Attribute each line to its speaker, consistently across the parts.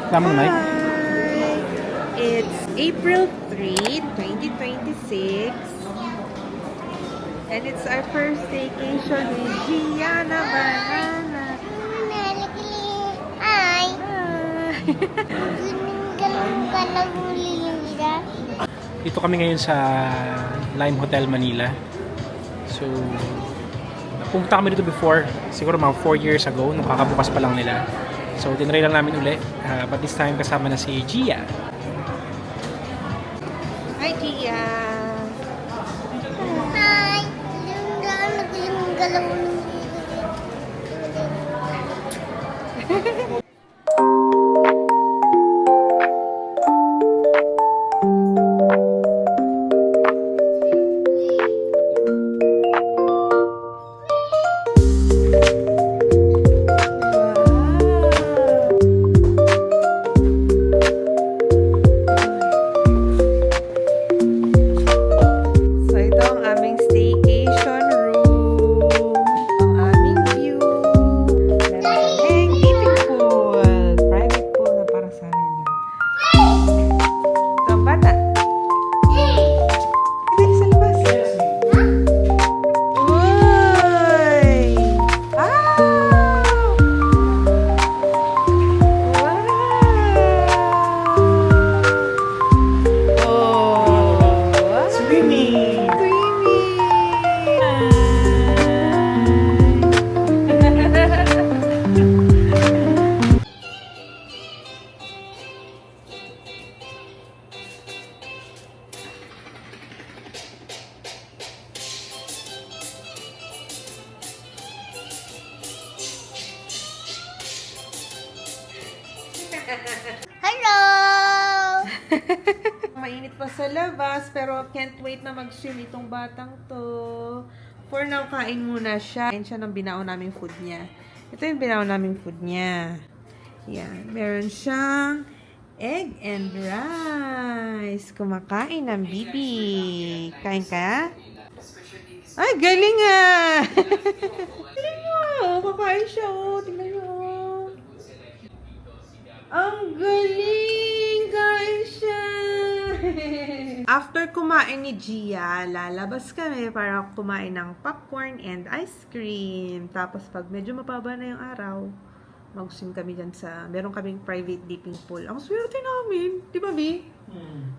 Speaker 1: Tama na, Mike?
Speaker 2: Hi! It's April 3, 2026. And it's our first vacation with Gianna Banana.
Speaker 3: Hi.
Speaker 1: Dito kami ngayon sa Lime Hotel, Manila. So, pumunta kami dito before. Siguro mga 4 years ago, nung kakabukas pa lang nila. So, tinry lang namin uli. But this time, kasama na si Gia.
Speaker 2: Hi, Gia!
Speaker 3: Hi.
Speaker 2: So, ito ang aming staycation room. Ang aming view. Meron kaming deep pool. Private pool na para sa amin. Ito ang bata. Dali sa labas. Uy! Ah! Wow! Oh!
Speaker 1: Swimming!
Speaker 3: Hello.
Speaker 2: Mainit pa sa labas, pero can't wait na mag-swim itong batang to. For now, kain muna siya. Kain siya ng binaon naming food niya. Ito yung binaon naming food niya. Yan. Meron siyang egg and rice. Kumakain ng bibi. Kain ka? Ay, galing ah! Galing ah! Kakain siya oh. Tingnan niyo oh. Ang galing! Kain siya! After kumain ni Gia, lalabas kami para kumain ng popcorn and ice cream. Tapos pag medyo mababa na yung araw, mag-swim kami dyan sa, meron kaming private dipping pool. Ang swerte namin. Di ba, Bi?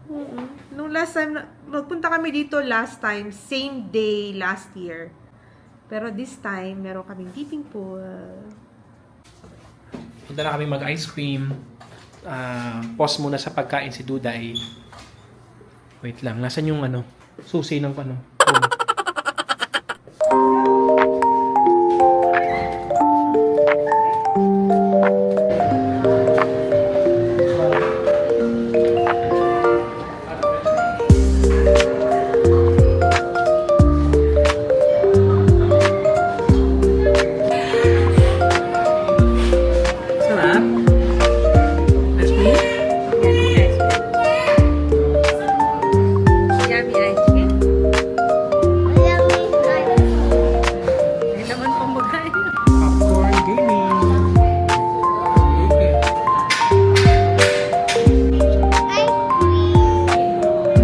Speaker 2: Oo. Nung last time, magpunta kami dito last time, same day last year. Pero this time, meron kaming dipping pool.
Speaker 1: Punta na kami mag-ice cream. Pause muna sa pagkain si Duday. Wait lang, nasan yung susi ng phone? Sarap? Ice cream?
Speaker 2: Yummy ice cream. May laman pang bagay.
Speaker 1: Popcorn gaming. Okay.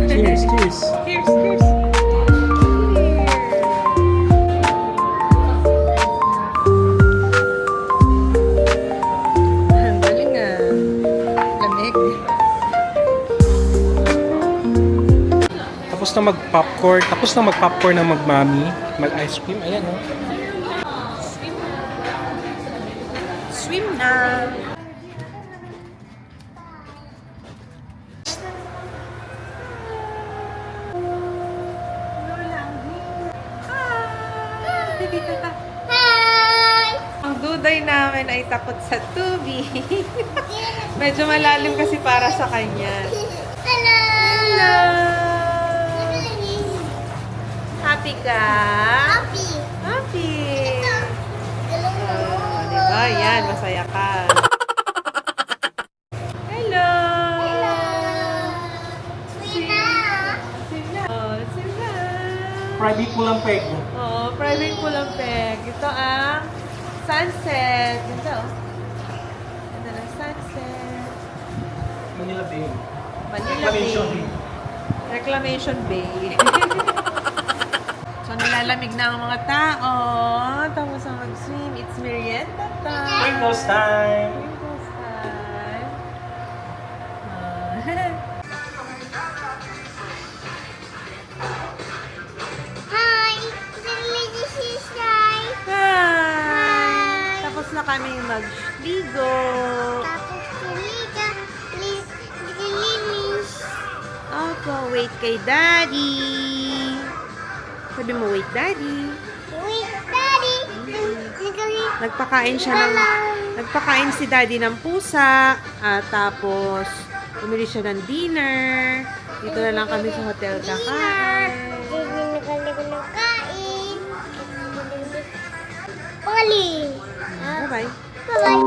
Speaker 1: Cheers, cheers.
Speaker 2: Cheers, cheers. Ang galing ah. Lamig.
Speaker 1: Tapos na mag-popcorn na mag-mami, mag-ice cream. Ayan, oh.
Speaker 2: Swim na.
Speaker 3: Hi.
Speaker 2: Ang duday namin ay takot sa tubig. Medyo malalim kasi para sa kanya.
Speaker 3: Hello.
Speaker 2: Hello! Happy ka?
Speaker 3: Happy.
Speaker 2: Happy!
Speaker 3: Galing mo.
Speaker 2: Diba? Yan, masaya ka. Hello!
Speaker 3: Sina.
Speaker 2: Sila. Oh, sila.
Speaker 1: Private pool ang peg.
Speaker 2: Oh, private pool ang peg. Ito ang sunset. Ganda oh. Ganda ng sunset.
Speaker 1: Bay.
Speaker 2: Manila Bay. Reclamation Bay. So, nilalamig na ang mga tao. Tapos ang mag-swim. It's merienda time.
Speaker 1: Wrinkles time!
Speaker 2: Wrinkles time.
Speaker 3: Hi! This is Shy.
Speaker 2: Hi! Tapos na kami mag-ligo.
Speaker 3: Tapos tuliga. Lilis.
Speaker 2: Opo, wait kay Daddy. Sabi mo, wait, Daddy.
Speaker 3: Wait, Daddy.
Speaker 2: Nagpakain si Daddy ng pusa. At tapos, bumili siya ng dinner. Dito na lang kami sa hotel kakain.
Speaker 3: Nagaligo ng kain. Pali.
Speaker 2: Bye-bye.
Speaker 3: Bye-bye.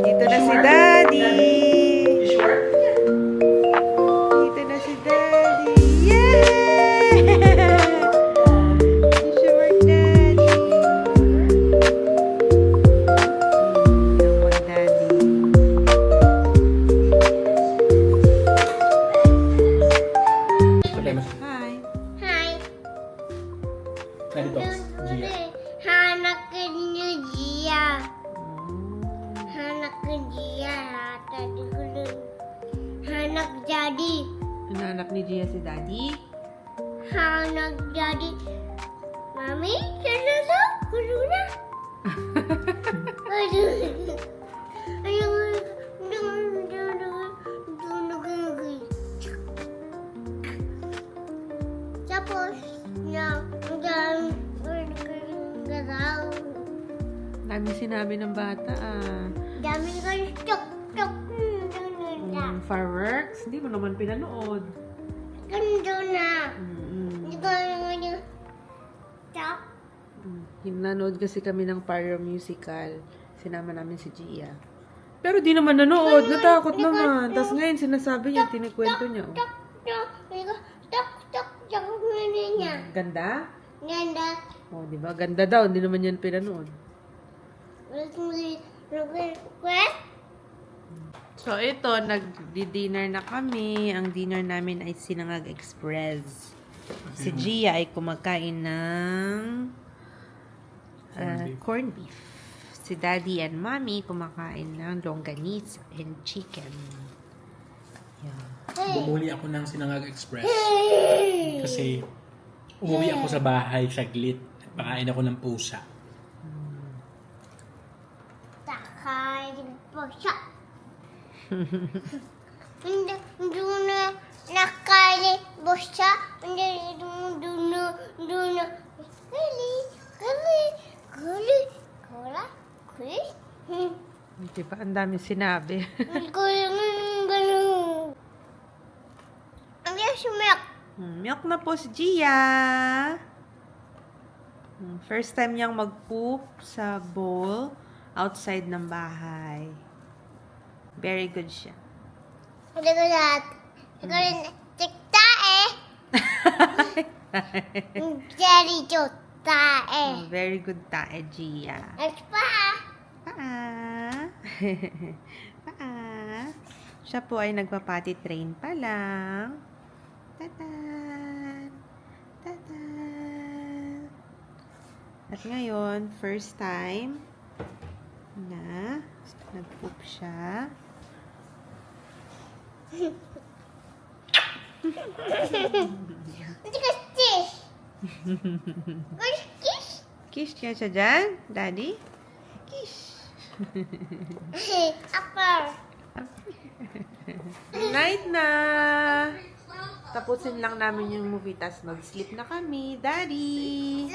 Speaker 2: Dito na si Daddy.
Speaker 1: You sure?
Speaker 2: Dito na si Daddy. Yay! You should work, Daddy. Ang Daddy.
Speaker 1: Problema.
Speaker 2: Hi.
Speaker 3: Hi.
Speaker 1: Daddy talks. Gia.
Speaker 3: Hanak niyo Gia. Hanak Gia. Tadi gulung. Hanak jadi.
Speaker 2: Anak ni Gia si Daddy.
Speaker 3: Hanak jadi. Mami, sana tu gulung na. Aduh. Aduh. Tapos, na, nggak tahu.
Speaker 2: Dami sinabi ng bata
Speaker 3: Dami ko tuk.
Speaker 2: Fireworks? Hindi mo naman pinanood.
Speaker 3: Ganda na. Hindi ko naman tuk.
Speaker 2: Nanood kasi kami ng Pyro Musical. Sinama namin si Gia. Pero di naman nanood. Natakot naman. Tapos ngayon sinasabi niya, tinikwento niya.
Speaker 3: Tuk. Niya.
Speaker 2: Ganda?
Speaker 3: Ganda.
Speaker 2: Oh, di ba? Ganda daw. Hindi naman yan pinanood.
Speaker 3: Request?
Speaker 2: So, ito, nag-dinner na kami. Ang dinner namin ay Sinangag Express. Si Gia ay kumakain ng corned beef. Si Daddy and Mommy kumakain ng longganise and chicken. Yeah.
Speaker 1: Bumuli ako ng Sinangag Express. Kasi umuwi ako sa bahay saglit. Pakain ako ng pusa.
Speaker 3: Takain po siya. Hindi na nakain po siya. Hindi na. Kali.
Speaker 2: Di ba? Ang dami sinabi.
Speaker 3: Ang sumak.
Speaker 2: Milk na po si Gia. First time niyang mag-poop sa bowl outside ng bahay. Very good siya.
Speaker 3: Hindi ko lahat. Hindi ko rin tikta eh. Jadi jota eh.
Speaker 2: Very good tae, Gia.
Speaker 3: At pa.
Speaker 2: Paa. Paa. Siya po ay nagpapati train pa lang. Tadan! Tadan! At ngayon, first time na nag-poop siya.
Speaker 3: Hindi ka kiss. Good kiss.
Speaker 2: Kiss niya siya dyan, Daddy. Kiss.
Speaker 3: Upper.
Speaker 2: Night na! Tapusin lang namin yung movie, tas mag-sleep na kami. Daddy!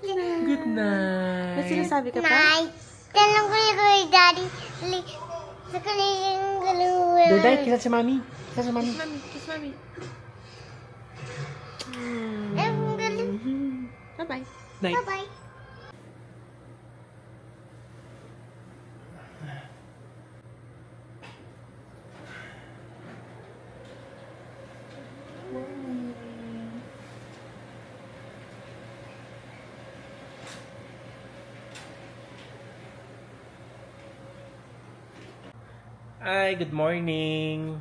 Speaker 1: Good night.
Speaker 2: May sinasabi ka pa?
Speaker 3: Night. Tanong ko yung daddy. Sa kanilang galuwa.
Speaker 1: Doday, kisa si Mami. Kisa si Mami.
Speaker 2: Kiss mami, kiss mami.
Speaker 3: Ang galing.
Speaker 2: Bye-bye.
Speaker 1: Night.
Speaker 3: Bye-bye.
Speaker 1: Ay, good morning.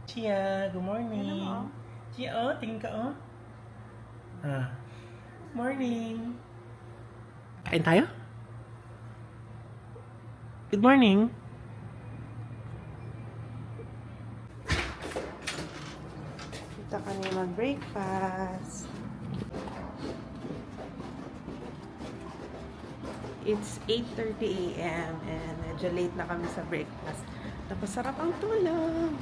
Speaker 1: Chia, good morning.
Speaker 2: Ano mo?
Speaker 1: Chia, oh, tingin ka, oh. Morning. Kain tayo? Good morning.
Speaker 2: Dito kami mag-breakfast. It's 8:30 a.m. and medyo late na kami sa breakfast. Tapos sarap ang tulog.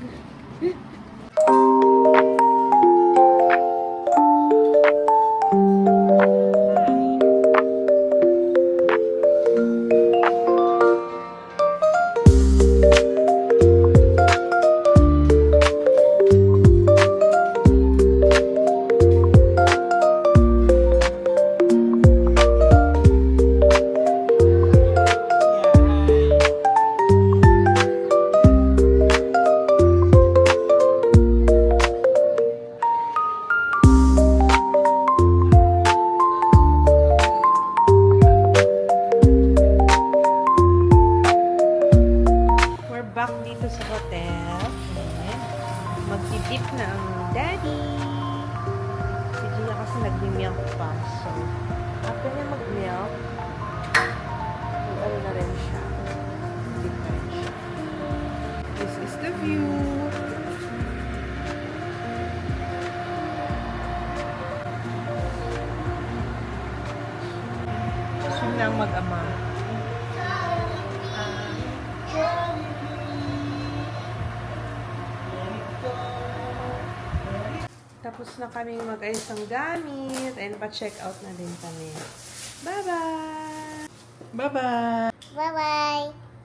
Speaker 2: We're back dito sa hotel. And magtitip na ang daddy. Si Gina kasi nag-milk pa. So, after niya mag-milk, ano na rin siya. Dip na rin siya. This is the view. Yun lang mag-ama. Tapos na kami mag-ayos ng gamit and pa-check out na din kami. Bye-bye!
Speaker 1: Bye-bye.
Speaker 3: Bye-bye.